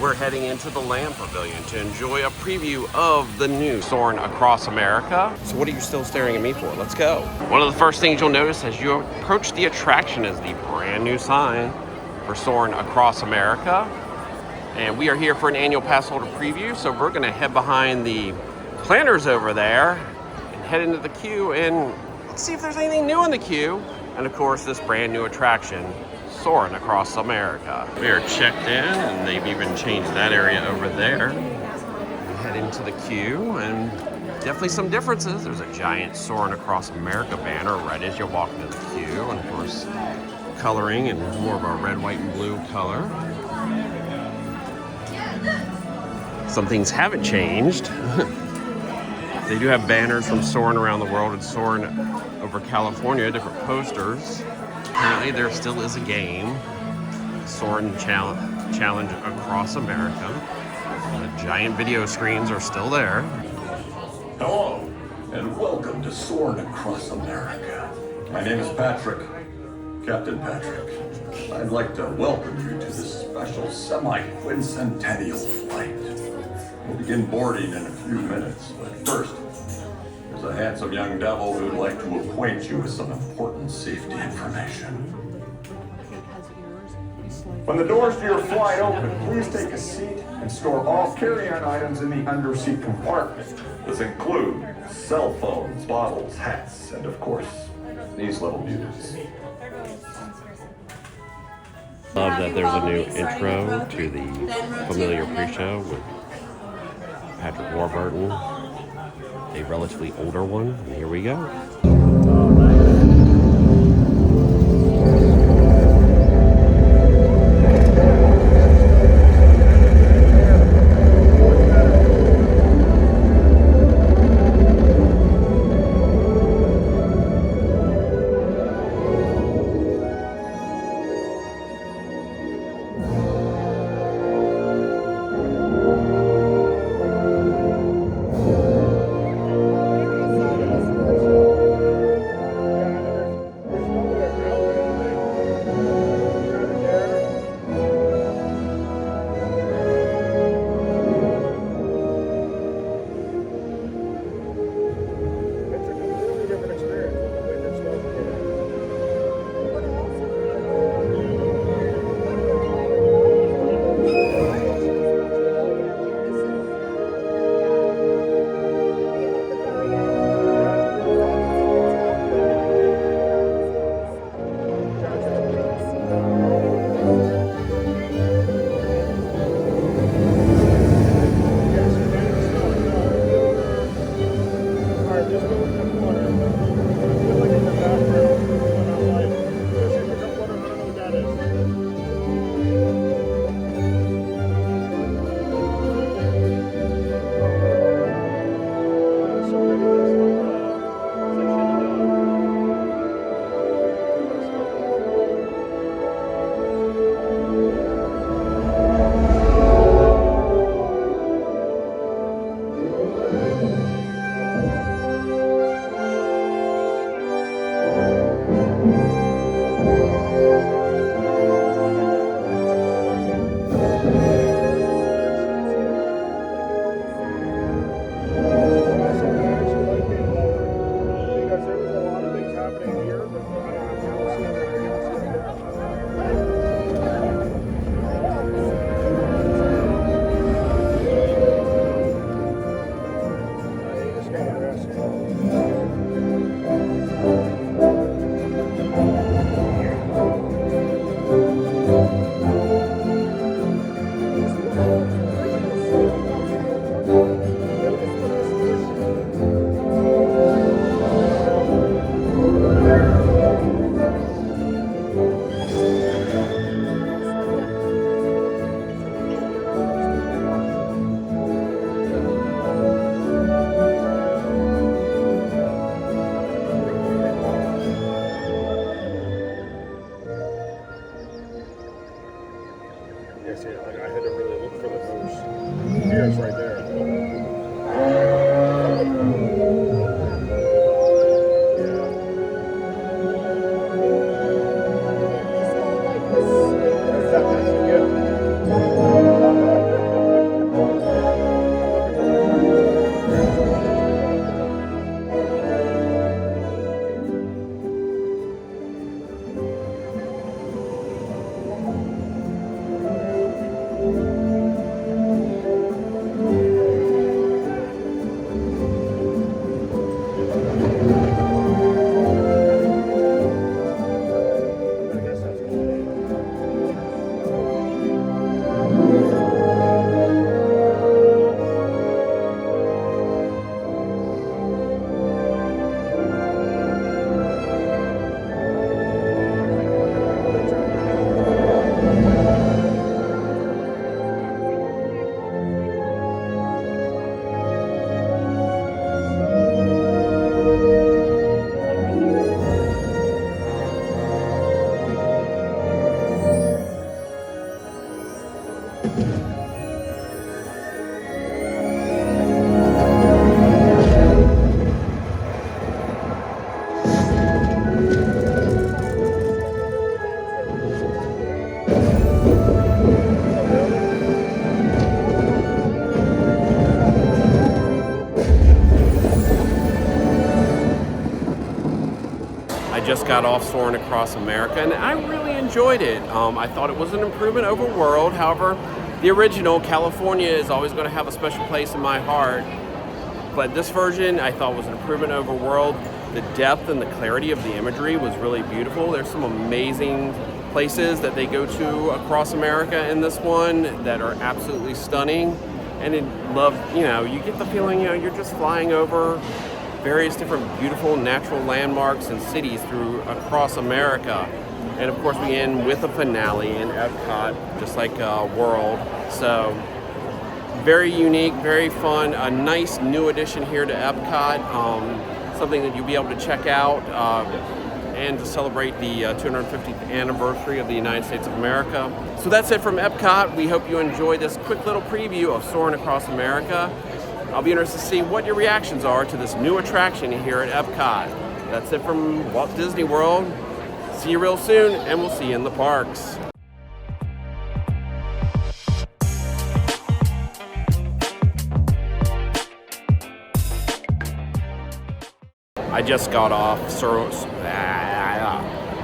we're heading into the Land Pavilion to enjoy a preview of the new Soarin' Across America. So what are you still staring at me for? Let's go. One of the first things you'll notice as you approach the attraction is the brand new sign for Soarin' Across America. And we are here for an annual pass holder preview, so we're gonna head behind the planters over there and head into the queue and let's see if there's anything new in the queue. And of course, this brand new attraction, Soarin' Across America. We are checked in, and they've even changed that area over there. We head into the queue, and definitely some differences. There's a giant Soarin' Across America banner right as you walk into the queue, and of course, coloring in more of a red, white, and blue color. Some things haven't changed. They do have banners from Soarin' around the world and Soarin' over California, different posters. Apparently there still is a game, Soarin' Challenge Across America. The giant video screens are still there. Hello, and welcome to Soarin' Across America. My name is Patrick, Captain Patrick. I'd like to welcome you to this special semi-quincentennial flight. We'll begin boarding in a few minutes, but first, there's a handsome young devil who'd like to acquaint you with some important safety information. When the doors to your flight open, please take a seat and store all carry-on items in the under-seat compartment. This includes cell phones, bottles, hats, and of course, these little beauties. Love that there's a new intro to the familiar pre-show with Patrick Warburton, a relatively older one, and here we go. Yes, yeah, I had to really look for the moose. Here it's right there. Yeah. Just got off Soarin' Across America, and I really enjoyed it. I thought it was an improvement over World. However, the original California is always going to have a special place in my heart. But this version I thought was an improvement over World. The depth and the clarity of the imagery was really beautiful. There's some amazing places that they go to across America in this one that are absolutely stunning. And you get the feeling, you're just flying over various different beautiful natural landmarks and cities across America. And of course we end with a finale in EPCOT, just like World. So very unique, very fun, a nice new addition here to EPCOT, something that you'll be able to check out and to celebrate the 250th anniversary of the United States of America. So that's it from EPCOT. We hope you enjoyed this quick little preview of Soarin' Across America. I'll be interested to see what your reactions are to this new attraction here at EPCOT. That's it from Walt Disney World. See you real soon, and we'll see you in the parks. I just got off